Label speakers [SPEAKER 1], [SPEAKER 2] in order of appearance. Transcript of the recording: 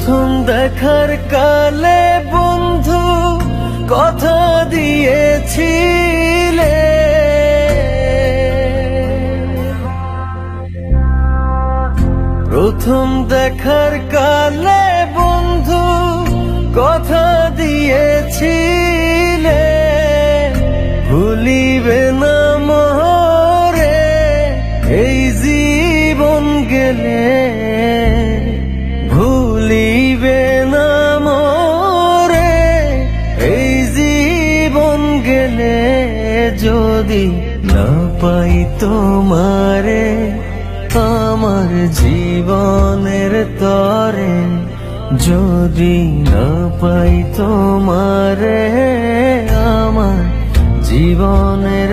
[SPEAKER 1] প্রথম দেখার কালে বন্ধু কথা দিয়েছিলে, প্রথম দেখার কালে বন্ধু কথা দিয়েছিলে, ভুলিবে না মোরে এই জীবন গেলে, ভুলিবে না মোরে এই জীবন গেলে, যদি না পাই তোমারে আমার জীবনের তরে, যদি না পাই তোমারে আমার জীবনের